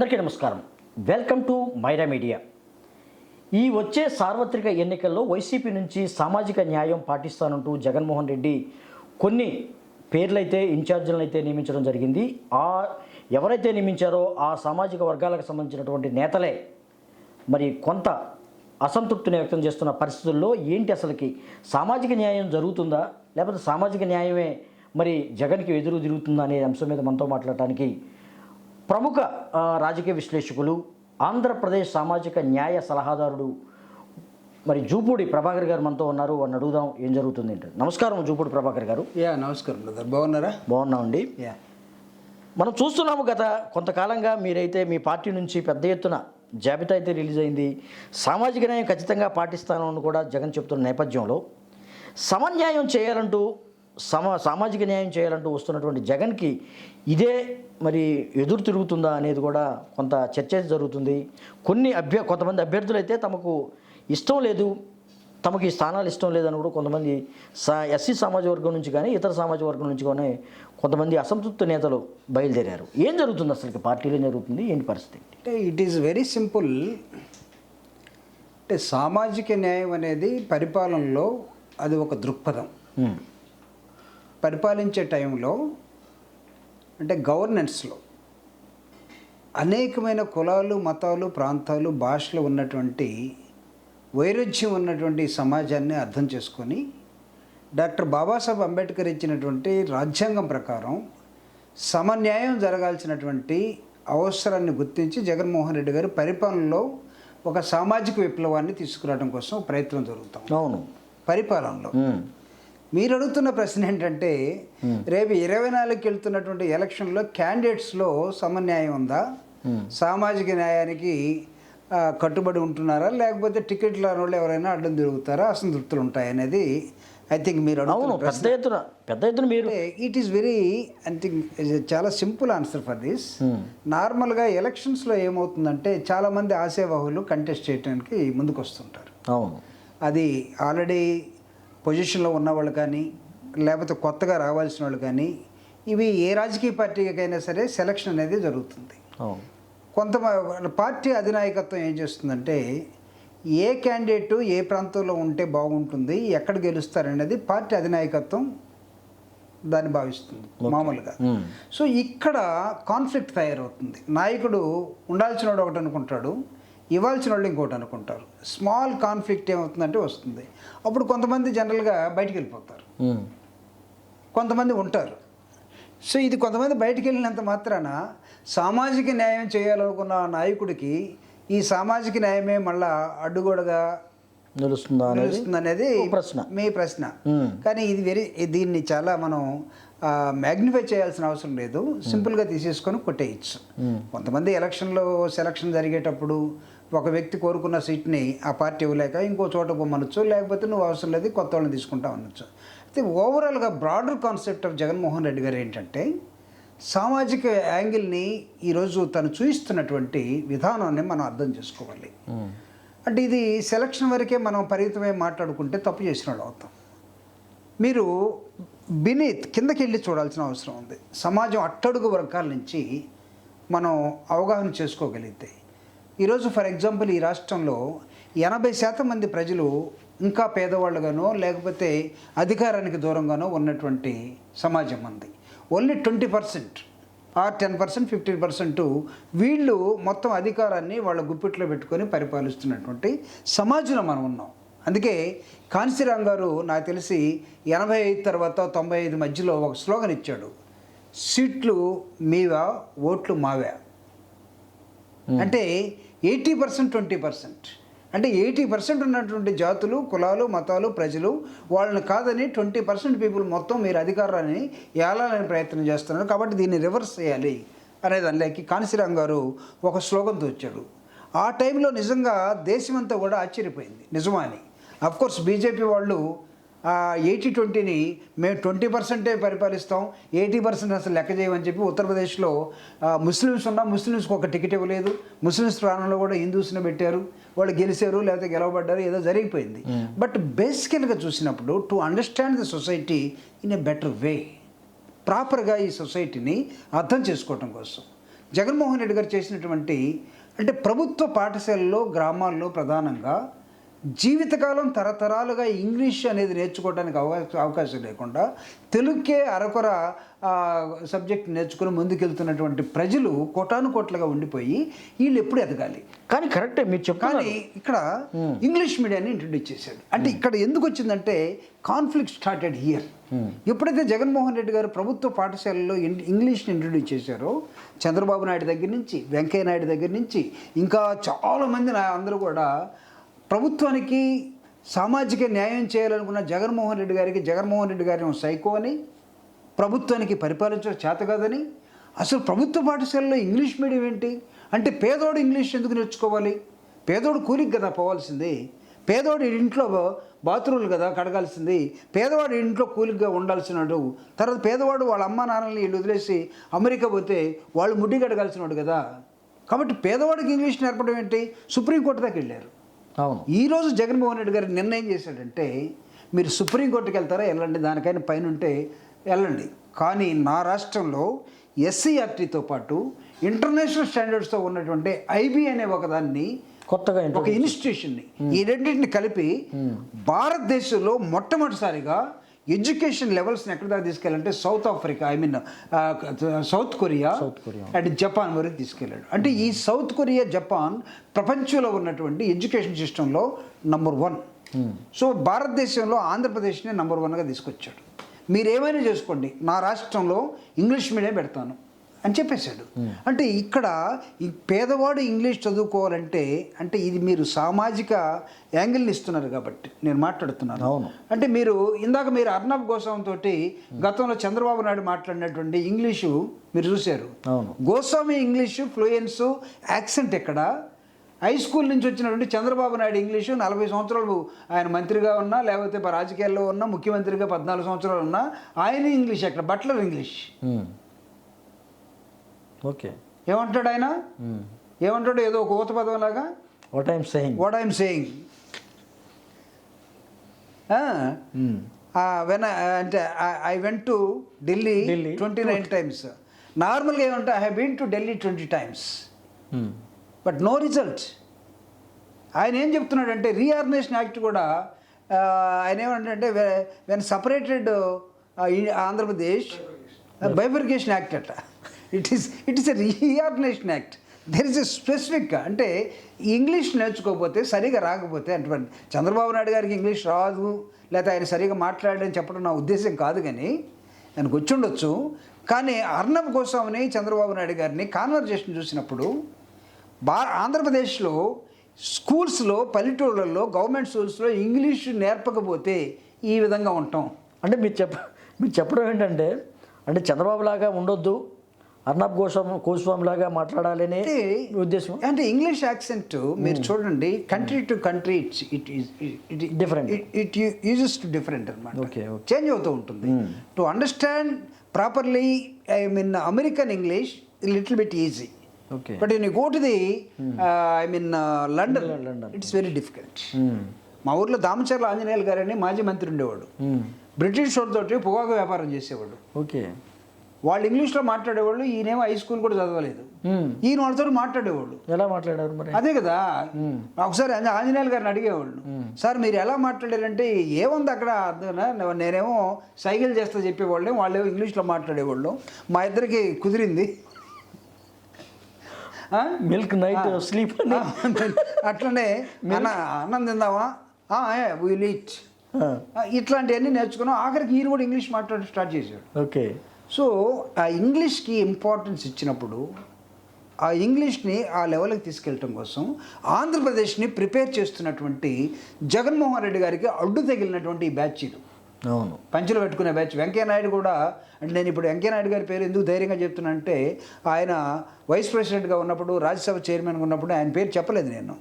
అందరికీ నమస్కారం. Welcome to Myra media. ఈ వచ్చే సార్వత్రిక ఎన్నికల్లో వైసీపీ నుంచి సామాజిక న్యాయం పాటిస్తానంటూ జగన్మోహన్ రెడ్డి కొన్ని పేర్లైతే ఇన్ఛార్జీలను అయితే నియమించడం జరిగింది. ఎవరైతే నియమించారో ఆ సామాజిక వర్గాలకు సంబంధించినటువంటి నేతలే మరి కొంత అసంతృప్తిని వ్యక్తం చేస్తున్న పరిస్థితుల్లో ఏంటి అసలుకి సామాజిక న్యాయం జరుగుతుందా లేకపోతే సామాజిక న్యాయమే మరి జగన్కి ఎదురు తిరుగుతుందా అనే అంశం మీద మనతో మాట్లాడటానికి ప్రముఖ రాజకీయ విశ్లేషకులు, ఆంధ్రప్రదేశ్ సామాజిక న్యాయ సలహాదారుడు మరి జూపూడి ప్రభాకర్ గారు మనతో ఉన్నారు. అని అడుగుదాం ఏం జరుగుతుంది అంటే. నమస్కారం జూపూడి ప్రభాకర్ గారు. నమస్కారం బ్రదర్, బాగున్నారా? బాగున్నామండి. మనం చూస్తున్నాము గత కొంతకాలంగా మీరైతే మీ పార్టీ నుంచి పెద్ద ఎత్తున జాబితా అయితే రిలీజ్ అయింది. సామాజిక న్యాయం ఖచ్చితంగా పాటిస్తానని కూడా జగన్ చెప్తున్న నేపథ్యంలో సమన్యాయం చేయాలంటూ సామాజిక న్యాయం చేయాలంటూ వస్తున్నటువంటి జగన్కి ఇదే మరి ఎదురు తిరుగుతుందా అనేది కూడా కొంత చర్చ జరుగుతుంది. కొంతమంది అభ్యర్థులు అయితే తమకు ఇష్టం లేదు, తమకు ఈ స్థానాలు ఇష్టం లేదని కూడా కొంతమంది ఎస్సీ సమాజ వర్గం నుంచి కానీ ఇతర సమాజ వర్గం నుంచి కానీ కొంతమంది అసంతృప్త నేతలు బయలుదేరారు. ఏం జరుగుతుంది అసలు పార్టీలో, ఏం జరుగుతుంది, ఏంటి పరిస్థితి? అంటే ఇట్ ఈస్ వెరీ సింపుల్. అంటే సామాజిక న్యాయం అనేది పరిపాలనలో అది ఒక దృక్పథం. పరిపాలించే టైంలో అంటే గవర్నెన్స్లో అనేకమైన కులాలు, మతాలు, ప్రాంతాలు, భాషలు ఉన్నటువంటి వైరుధ్యం ఉన్నటువంటి సమాజాన్ని అర్థం చేసుకొని డాక్టర్ బాబాసాహెబ్ అంబేద్కర్ ఇచ్చినటువంటి రాజ్యాంగం ప్రకారం సమన్యాయం జరగాల్సినటువంటి అవసరాన్ని గుర్తించి జగన్మోహన్ రెడ్డి గారు పరిపాలనలో ఒక సామాజిక విప్లవాన్ని తీసుకురావడం కోసం ప్రయత్నం జరుగుతాం. అవును, పరిపాలనలో మీరు అడుగుతున్న ప్రశ్న ఏంటంటే రేపు 24కి వెళ్తున్నటువంటి ఎలక్షన్లో క్యాండిడేట్స్లో సమన్యాయం ఉందా, సామాజిక న్యాయానికి కట్టుబడి ఉంటున్నారా, లేకపోతే టికెట్లు రాని వాళ్ళు ఎవరైనా అడ్డం తిరుగుతారా, అసంతృప్తులు ఉంటాయనేది ఐ థింక్ మీరు పెద్ద ఎత్తున మీరు it is very I think చాలా సింపుల్ ఆన్సర్ ఫర్ దిస్. నార్మల్గా ఎలక్షన్స్లో ఏమవుతుందంటే చాలామంది ఆశావాహులు కంటెస్ట్ చేయడానికి ముందుకు వస్తుంటారు. అవును, అది ఆల్రెడీ పొజిషన్లో ఉన్నవాళ్ళు కానీ లేకపోతే కొత్తగా రావాల్సిన వాళ్ళు కానీ ఇవి ఏ రాజకీయ పార్టీకైనా సరే సెలక్షన్ అనేది జరుగుతుంది. కొంత పార్టీ అధినాయకత్వం ఏం చేస్తుందంటే ఏ క్యాండిడేటు ఏ ప్రాంతంలో ఉంటే బాగుంటుంది, ఎక్కడ గెలుస్తారనేది పార్టీ అధినాయకత్వం దాన్ని భావిస్తుంది మామూలుగా. సో ఇక్కడ కాన్ఫ్లిక్ట్ తయారవుతుంది. నాయకుడు ఉండాల్సిన వాడు ఒకటి అనుకుంటాడు, ఇవ్వాల్సిన వాళ్ళు ఇంకోటి అనుకుంటారు. స్మాల్ కాన్ఫ్లిక్ట్ ఏమవుతుందంటే వస్తుంది. అప్పుడు కొంతమంది జనరల్గా బయటికి వెళ్ళిపోతారు, కొంతమంది ఉంటారు. సో ఇది కొంతమంది బయటికి వెళ్ళినంత మాత్రాన సామాజిక న్యాయం చేయాలనుకున్న నాయకుడికి ఈ సామాజిక న్యాయమే మళ్ళా అడ్డుగోడగా నిలుస్తుంది అనేది మీ ప్రశ్న. కానీ ఇది దీన్ని చాలా మనం మ్యాగ్నిఫై చేయాల్సిన అవసరం లేదు. సింపుల్గా తీసేసుకొని కొట్టేయచ్చు. కొంతమంది ఎలక్షన్లో సెలక్షన్ జరిగేటప్పుడు ఒక వ్యక్తి కోరుకున్న సీట్ని ఆ పార్టీ ఇవ్వలేక ఇంకో చోట పొమ్మనొచ్చు, లేకపోతే నువ్వు అవసరం లేదు కొత్త వాళ్ళని తీసుకుంటావు అనొచ్చు. అయితే ఓవరాల్గా broader concept of Jaganmohan Reddy గారు ఏంటంటే సామాజిక యాంగిల్ని ఈరోజు తను చూపిస్తున్నటువంటి విధానాన్ని మనం అర్థం చేసుకోవాలి. అంటే ఇది సెలక్షన్ వరకే మనం పరిమితమై మాట్లాడుకుంటే తప్పు చేసిన వాళ్ళు అవుతాం. మీరు కిందకి వెళ్ళి చూడాల్సిన అవసరం ఉంది. సమాజం అట్టడుగు వర్గాల నుంచి మనం అవగాహన చేసుకోగలిగితే ఈరోజు ఫర్ ఎగ్జాంపుల్ ఈ రాష్ట్రంలో 80% మంది ప్రజలు ఇంకా పేదవాళ్ళుగానో లేకపోతే అధికారానికి దూరంగానో ఉన్నటువంటి సమాజం మంది. ఓన్లీ 20% ఆర్ 10%, 15% వీళ్ళు మొత్తం అధికారాన్ని వాళ్ళ గుప్పిట్లో పెట్టుకొని పరిపాలిస్తున్నటువంటి సమాజంలో మనం ఉన్నాం. అందుకే కాంశీరామ్ గారు నాకు తెలిసి 85 తర్వాత 95 మధ్యలో ఒక స్లోగన్ ఇచ్చాడు, సీట్లు మీవా ఓట్లు మావా. అంటే 80% 20%, అంటే 80% ఉన్నటువంటి జాతులు, కులాలు, మతాలు, ప్రజలు వాళ్ళని కాదని 20% పీపుల్ మొత్తం మీరు అధికారాన్ని ఏలాలని ప్రయత్నం చేస్తున్నారు. కాబట్టి దీన్ని రివర్స్ చేయాలి అనే దానిలోకి కాంశీరామ్ గారు ఒక స్లోగన్తో వచ్చాడు. ఆ టైంలో నిజంగా దేశమంతా కూడా ఆశ్చర్యపోయింది, నిజమా అని. అఫ్కోర్స్ బీజేపీ వాళ్ళు 80-20ని మేము 20% పరిపాలిస్తాం, 80% అసలు లెక్క చేయమని చెప్పి ఉత్తరప్రదేశ్లో ముస్లిమ్స్కి ఒక టికెట్ ఇవ్వలేదు, ముస్లిమ్స్ ప్రాణంలో కూడా హిందూస్ని పెట్టారు, వాళ్ళు గెలిచారు లేకపోతే గెలవబడ్డారు, ఏదో జరిగిపోయింది. బట్ బేసికల్గా చూసినప్పుడు to understand the society in a better way, ప్రాపర్గా ఈ సొసైటీని అర్థం చేసుకోవటం కోసం జగన్మోహన్ రెడ్డి గారు చేసినటువంటి అంటే ప్రభుత్వ పాఠశాలల్లో గ్రామాల్లో ప్రధానంగా జీవితకాలం తరతరాలుగా ఇంగ్లీష్ అనేది నేర్చుకోవడానికి అవకాశం లేకుండా తెలుగుకే అరకొర సబ్జెక్ట్ నేర్చుకుని ముందుకెళ్తున్నటువంటి ప్రజలు కోటానుకోట్లుగా ఉండిపోయి వీళ్ళు ఎప్పుడు ఎదగాలి. కానీ కరెక్టే మీరు చెప్పాలి. కానీ ఇక్కడ ఇంగ్లీష్ మీడియాన్ని ఇంట్రడ్యూస్ చేశాడు. అంటే ఇక్కడ ఎందుకు వచ్చిందంటే కాన్ఫ్లిక్ట్ స్టార్టెడ్ హియర్. ఎప్పుడైతే జగన్మోహన్ రెడ్డి గారు ప్రభుత్వ పాఠశాలలో ఇంగ్లీష్ని ఇంట్రడ్యూస్ చేశారో చంద్రబాబు నాయుడు దగ్గర నుంచి వెంకయ్య నాయుడు దగ్గర నుంచి ఇంకా చాలామంది అందరూ కూడా ప్రభుత్వానికి సామాజిక న్యాయం చేయాలనుకున్న జగన్మోహన్ రెడ్డి గారిని సైకో అని, ప్రభుత్వానికి పరిపాలించడం చేత కాదని, అసలు ప్రభుత్వ పాఠశాలలో ఇంగ్లీష్ మీడియం ఏంటి అంటే పేదోడు ఇంగ్లీష్ ఎందుకు నేర్చుకోవాలి? పేదోడు కూలికి కదా పోవాల్సింది, పేదోడు ఇంట్లో బాత్రూమ్లు కదా కడగాల్సింది, పేదవాడు ఇంట్లో కూలిగా ఉండాల్సినాడు. తర్వాత పేదవాడు వాళ్ళ అమ్మ నాన్నల్ని వీళ్ళు వదిలేసి అమెరికా పోతే వాళ్ళు ముడ్డి కడగాల్సినాడు కదా. కాబట్టి పేదవాడికి ఇంగ్లీష్ నేర్పడం ఏంటి? సుప్రీంకోర్టు దాకా వెళ్ళారు. అవును. ఈరోజు జగన్మోహన్ రెడ్డి గారు నిర్ణయం చేశాడంటే మీరు సుప్రీంకోర్టుకి వెళ్తారా, వెళ్ళండి, దానికైనా పైన ఉంటే వెళ్ళండి, కానీ నా రాష్ట్రంలో ఎస్సీఆర్టీతో పాటు ఇంటర్నేషనల్ స్టాండర్డ్స్తో ఉన్నటువంటి ఐబీ అనే ఒకదాన్ని కొత్తగా ఒక ఇన్స్టిట్యూషన్ని ఈ రెండింటిని కలిపి భారతదేశంలో మొట్టమొదటిసారిగా ఎడ్యుకేషన్ లెవెల్స్ని ఎక్కడ దాకా తీసుకెళ్ళాలంటే సౌత్ కొరియా అండ్ జపాన్ వరకు తీసుకెళ్ళాడు. అంటే ఈ సౌత్ కొరియా జపాన్ ప్రపంచంలో ఉన్నటువంటి ఎడ్యుకేషన్ సిస్టంలో నంబర్ 1. సో భారతదేశంలో ఆంధ్రప్రదేశ్ని నంబర్ 1గా తీసుకొచ్చాడు. మీరు ఏమైనా చేసుకోండి, నా రాష్ట్రంలో ఇంగ్లీష్ మీడియం పెడతాను అని చెప్పేశాడు. అంటే ఇక్కడ ఈ పేదవాడు ఇంగ్లీష్ చదువుకోవాలంటే అంటే ఇది మీరు సామాజిక యాంగిల్ని ఇస్తున్నారు కాబట్టి నేను మాట్లాడుతున్నాను. అవును. అంటే మీరు ఇందాక మీరు అర్నబ్ గోస్వామి తోటి గతంలో చంద్రబాబు నాయుడు మాట్లాడినటువంటి ఇంగ్లీషు మీరు చూశారు. గోస్వామి ఇంగ్లీషు ఫ్లూయెన్సు యాక్సెంట్ ఎక్కడ? హై స్కూల్ నుంచి వచ్చినటువంటి చంద్రబాబు నాయుడు ఇంగ్లీషు 40 సంవత్సరాలు ఆయన మంత్రిగా ఉన్నా లేకపోతే రాజకీయాల్లో ఉన్నా ముఖ్యమంత్రిగా 14 సంవత్సరాలు ఉన్నా ఆయన ఇంగ్లీష్ ఎక్కడ? Butler English. ఓకే. ఏమంటాడు ఆయన? ఏమంటాడు? ఏదో ఒక ఊత పదం వాట్ ఐఎమ్ సేయింగ్ వెన్ అంటే I went to Delhi 29 times. నార్మల్గా ఏమంటే I have been to Delhi 20 times. But no result. ఆయన ఏం చెప్తున్నాడంటే రీఆర్గనైజేషన్ యాక్ట్ కూడా ఆయన ఏమంటే when separated Andhra Pradesh bifurcation act అట్ట. It is a reorganisation act. There is a specific అంటే ఇంగ్లీష్ నేర్చుకోకపోతే సరిగా రాకపోతే అటువంటి చంద్రబాబు నాయుడు గారికి ఇంగ్లీష్ రాదు లేకపోతే ఆయన సరిగా మాట్లాడని చెప్పడం నా ఉద్దేశం కాదు, కానీ ఆయనకు వచ్చి ఉండొచ్చు. కానీ అర్నబ్ గోస్వామిని చంద్రబాబు నాయుడు గారిని కాన్వర్జేషన్ చూసినప్పుడు ఆంధ్రప్రదేశ్లో స్కూల్స్లో పల్లెటూళ్ళల్లో గవర్నమెంట్ స్కూల్స్లో ఇంగ్లీష్ నేర్పకపోతే ఈ విధంగా ఉంటాం. అంటే మీరు చెప్పడం ఏంటంటే అంటే చంద్రబాబు లాగా ఉండొద్దు, అర్నబ్ గోస్వామి లాగా మాట్లాడాలనే ఉద్దేశం. అంటే ఇంగ్లీష్ యాక్సెంట్ మీరు చూడండి country to country it different, it uses to different అనమాట. ఓకే, చేంజ్ అవుతూ ఉంటుంది. To understand properly I mean American English little bit easy. Okay. But when you go to the, London, it's very difficult. మా ఊర్లో దామచర్ల ఆంజనేయులు గారని మాజీ మంత్రి ఉండేవాడు. British వాళ్ళతోటి పొగాకు వ్యాపారం చేసేవాడు. ఓకే. వాళ్ళు ఇంగ్లీష్లో మాట్లాడేవాళ్ళు, ఈయనేమో హై స్కూల్ కూడా చదవలేదు. ఈయన వాళ్ళతో మాట్లాడేవాళ్ళు. ఎలా మాట్లాడారు మరి? అదే కదా, ఒకసారి ఆంజనేయులు గారిని అడిగేవాళ్ళు, సార్ మీరు ఎలా మాట్లాడారంటే ఏముంది అక్కడ, నేనేమో సైకిల్ చేస్తా చెప్పేవాళ్ళు, వాళ్ళేమో ఇంగ్లీష్లో మాట్లాడేవాళ్ళు. మా ఇద్దరికి కుదిరింది. మిల్క్ నైట్ స్లీప్ అట్లనే అన్నం తిందామా, విల్ ఈట్, ఇట్లాంటివన్నీ నేర్చుకున్నాం. ఆఖరికి ఈయన కూడా ఇంగ్లీష్ మాట్లాడడం స్టార్ట్ చేశాడు. ఓకే. సో ఆ ఇంగ్లీష్కి ఇంపార్టెన్స్ ఇచ్చినప్పుడు ఆ ఇంగ్లీష్ని ఆ లెవెల్కి తీసుకెళ్ళటం కోసం ఆంధ్రప్రదేశ్ని ప్రిపేర్ చేస్తున్నటువంటి జగన్మోహన్ రెడ్డి గారికి అడ్డు తగిలినటువంటి ఈ బ్యాచ్ ఇది. అవును, పంచులు పెట్టుకునే బ్యాచ్. వెంకయ్య నాయుడు కూడా, అంటే నేను ఇప్పుడు వెంకయ్య నాయుడు గారి పేరు ఎందుకు ధైర్యంగా చెప్తున్నానంటే ఆయన వైస్ ప్రెసిడెంట్గా ఉన్నప్పుడు, రాజ్యసభ చైర్మన్గా ఉన్నప్పుడు ఆయన పేరు చెప్పలేదు నేను.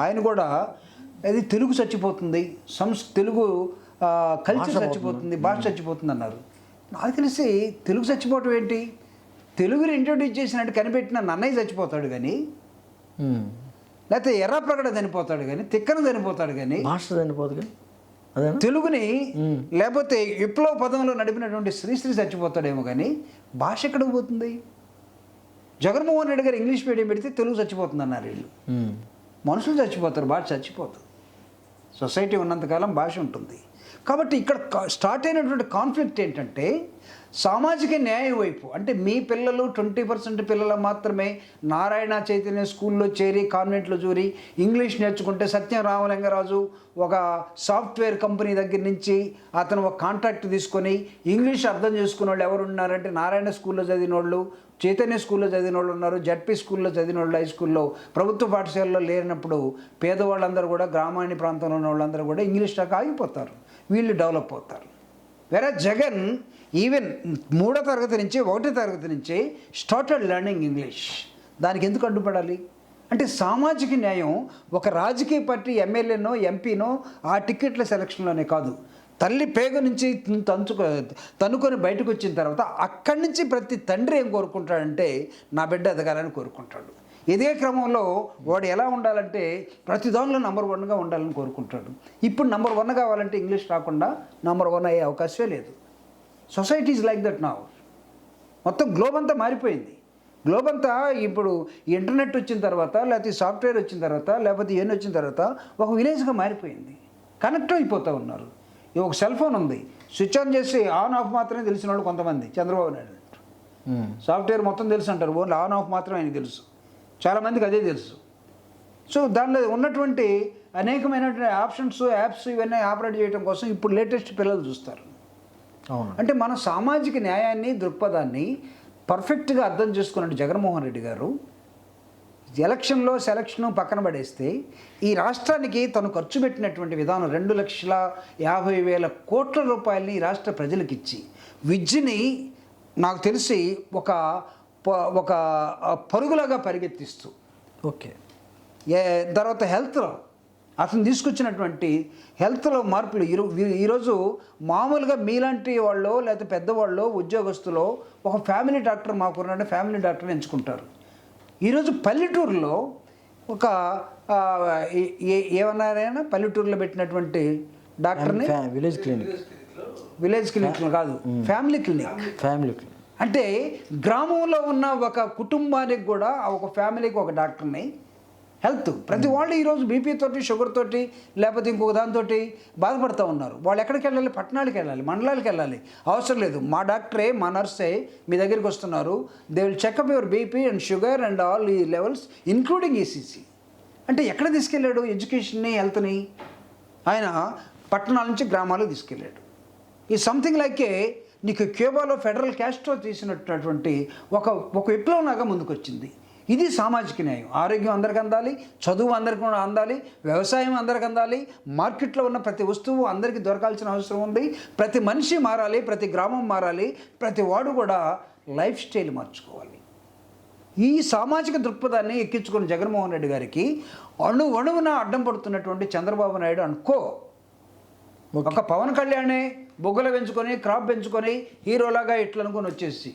ఆయన కూడా అది తెలుగు చచ్చిపోతుంది, తెలుగు కల్చర్ చచ్చిపోతుంది, భాష చచ్చిపోతుంది అన్నారు. నాకు తెలిసి తెలుగు చచ్చిపోవటం ఏంటి, తెలుగుని ఇంట్రొడ్యూస్ చేసినట్టు కనిపెట్టిన నన్నయ్య చచ్చిపోతాడు కానీ, లేకపోతే ఎర్రప్రగడ చనిపోతాడు కానీ, తిక్కన చనిపోతాడు కానీ భాష చనిపోదు కానీ తెలుగుని, లేకపోతే విప్లవ పదంలో నడిపినటువంటి శ్రీశ్రీ చచ్చిపోతాడేమో కానీ భాష ఎక్కడికి పోతుంది? జగన్మోహన్ రెడ్డి గారు ఇంగ్లీష్ మీడియం పెడితే తెలుగు చచ్చిపోతుంది అన్నారు వీళ్ళు. మనుషులు చచ్చిపోతారు, భాష చచ్చిపోతుంది. సొసైటీ ఉన్నంతకాలం భాష ఉంటుంది. కాబట్టి ఇక్కడ స్టార్ట్ అయినటువంటి కాన్ఫ్లిక్ట్ ఏంటంటే సామాజిక న్యాయం వైపు. అంటే మీ పిల్లలు 20% పిల్లలు మాత్రమే నారాయణ చైతన్య స్కూల్లో చేరి కాన్వెంట్లో చేరి ఇంగ్లీష్ నేర్చుకుంటే, సత్యం రామలింగరాజు ఒక సాఫ్ట్వేర్ కంపెనీ దగ్గర నుంచి అతను ఒక కాంట్రాక్ట్ తీసుకొని ఇంగ్లీష్ అర్థం చేసుకున్న వాళ్ళు ఎవరు ఉన్నారంటే నారాయణ స్కూల్లో చదివిన వాళ్ళు, చైతన్య స్కూల్లో చదివిన వాళ్ళు ఉన్నారు, జడ్పీ స్కూల్లో చదివిన వాళ్ళు, హై స్కూల్లో, ప్రభుత్వ పాఠశాలలో లేనప్పుడు పేదవాళ్ళందరూ కూడా, గ్రామీణ ప్రాంతంలో ఉన్న వాళ్ళందరూ కూడా ఇంగ్లీష్ దాకా ఆగిపోతారు, వీళ్ళు డెవలప్ అవుతారు. వేరే జగన్ ఈవెన్ 3వ తరగతి నుంచి 1వ తరగతి నుంచి స్టార్టెడ్ లెర్నింగ్ ఇంగ్లీష్. దానికి ఎందుకు అడ్డుపడాలి? అంటే సామాజిక న్యాయం ఒక రాజకీయ పార్టీ ఎమ్మెల్యేనో ఎంపీనో ఆ టికెట్ల సెలక్షన్లోనే కాదు, తల్లి పేగు నుంచి తనుకొని బయటకు వచ్చిన తర్వాత అక్కడి నుంచి ప్రతి తండ్రి ఏం కోరుకుంటాడంటే నా బిడ్డ ఎదగాలని కోరుకుంటాడు. ఇదే క్రమంలో వాడు ఎలా ఉండాలంటే ప్రతి దానిలో నంబర్ 1గా ఉండాలని కోరుకుంటాడు. ఇప్పుడు నంబర్ 1 కావాలంటే ఇంగ్లీష్ రాకుండా నంబర్ 1 అయ్యే అవకాశమే లేదు. Society is like that now. మొత్తం గ్లోబ్ అంతా మారిపోయింది. గ్లోబ్ అంతా ఇప్పుడు ఇంటర్నెట్ వచ్చిన తర్వాత, లేకపోతే సాఫ్ట్వేర్ వచ్చిన తర్వాత, లేకపోతే ఇవన్నీ వచ్చిన తర్వాత ఒక విలేజ్గా మారిపోయింది. కనెక్ట్ అయిపోతూ ఉన్నారు. ఒక సెల్ ఫోన్ ఉంది, స్విచ్ ఆన్ చేసి ఆన్ ఆఫ్ మాత్రమే తెలిసిన వాళ్ళు కొంతమంది. చంద్రబాబు నాయుడు సాఫ్ట్వేర్ మొత్తం తెలుసు అంటారు, ఓన్లీ ఆన్ ఆఫ్ మాత్రమే ఆయనకి తెలుసు. చాలామందికి అదే తెలుసు. సో దానిలో ఉన్నటువంటి అనేకమైనటువంటి ఆప్షన్స్, యాప్స్ ఇవన్నీ ఆపరేట్ చేయడం కోసం ఇప్పుడు లేటెస్ట్ పిల్లలు చూస్తారు. అంటే మన సామాజిక న్యాయాన్ని, దృక్పథాన్ని పర్ఫెక్ట్గా అర్థం చేసుకున్నట్టు జగన్మోహన్ రెడ్డి గారు ఎలక్షన్లో సెలక్షన్ పక్కన పడేస్తే ఈ రాష్ట్రానికి తను ఖర్చు పెట్టినటువంటి విధానం 2,50,000 కోట్ల రూపాయలని ఈ రాష్ట్ర ప్రజలకు ఇచ్చి, విద్యని నాకు తెలిసి ఒక పరుగులాగా పరిగెత్తిస్తూ, ఓకే, తర్వాత హెల్త్లో అతను తీసుకొచ్చినటువంటి హెల్త్లో మార్పులు ఈరోజు మామూలుగా మీలాంటి వాళ్ళు లేకపోతే పెద్దవాళ్ళు ఉద్యోగస్తులో ఒక ఫ్యామిలీ డాక్టర్ మాకున్నాడు, ఫ్యామిలీ డాక్టర్ని ఎంచుకుంటారు. ఈరోజు పల్లెటూరులో ఒక ఏమన్నారైనా పల్లెటూరులో పెట్టినటువంటి డాక్టర్ని విలేజ్ క్లినిక్ కాదు, ఫ్యామిలీ క్లినిక్. అంటే గ్రామంలో ఉన్న ఒక కుటుంబానికి కూడా ఒక ఫ్యామిలీకి ఒక డాక్టర్ని, హెల్త్ ప్రతి వాళ్ళు ఈరోజు బీపీ తోటి, షుగర్ తోటి, లేకపోతే ఇంకొక దాంతో బాధపడుతూ ఉన్నారు. వాళ్ళు ఎక్కడికి వెళ్ళాలి? పట్టణాలకు వెళ్ళాలి, మండలాలకు వెళ్ళాలి. అవసరం లేదు, మా డాక్టరే, మా నర్సే మీ దగ్గరికి వస్తున్నారు. They will checkup your BP and sugar and all ఈ లెవెల్స్ ఇంక్లూడింగ్ ఈసీసీ. అంటే ఎక్కడ తీసుకెళ్ళాడు ఎడ్యుకేషన్ని, హెల్త్ని? ఆయన పట్టణాల నుంచి గ్రామాలకు తీసుకెళ్ళాడు. ఈ సంథింగ్ లైక్ నీకు క్యూబాలో ఫెడరల్ క్యాస్ట్రో తీసినటువంటి ఒక విప్లవంలాగా ముందుకొచ్చింది. ఇది సామాజిక న్యాయం. ఆరోగ్యం అందరికి అందాలి, చదువు అందరికీ అందాలి, వ్యవసాయం అందరికి అందాలి, మార్కెట్లో ఉన్న ప్రతి వస్తువు అందరికీ దొరకాల్సిన అవసరం ఉంది. ప్రతి మనిషి మారాలి, ప్రతి గ్రామం మారాలి, ప్రతి వాడు కూడా లైఫ్ స్టైల్ మార్చుకోవాలి. ఈ సామాజిక దృక్పథాన్ని ఎక్కించుకున్న జగన్మోహన్ రెడ్డి గారికి అణువణువున అడ్డం పడుతున్నటువంటి చంద్రబాబు నాయుడు అనుకో, ఒక పవన్ కళ్యాణే బొగ్గలు పెంచుకొని, క్రాప్ పెంచుకొని, హీరోలాగా ఇట్లా అనుకొని వచ్చేసి,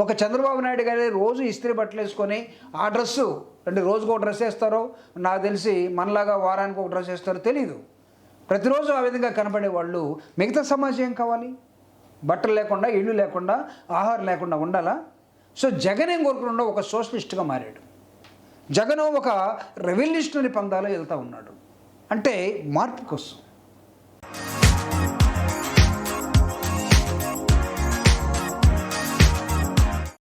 ఒక చంద్రబాబు నాయుడు గారి రోజు ఇస్త్రీ బట్టలు వేసుకొని ఆ డ్రెస్సు, అంటే రోజుకు ఒక డ్రెస్ వేస్తారో, నాకు తెలిసి మనలాగా వారానికి ఒక డ్రెస్ వేస్తారో తెలీదు, ప్రతిరోజు ఆ విధంగా కనపడే వాళ్ళు మిగతా సమాజం ఏం కావాలి? బట్టలు లేకుండా, ఇళ్ళు లేకుండా, ఆహారం లేకుండా ఉండాలా? సో జగన్ ఏం కోరుకుండా ఒక సోషలిస్ట్గా మారాడు. జగన్ ఒక రెవల్యూషనరీ పందాలో వెళ్తూ ఉన్నాడు. అంటే మార్పు కోసం.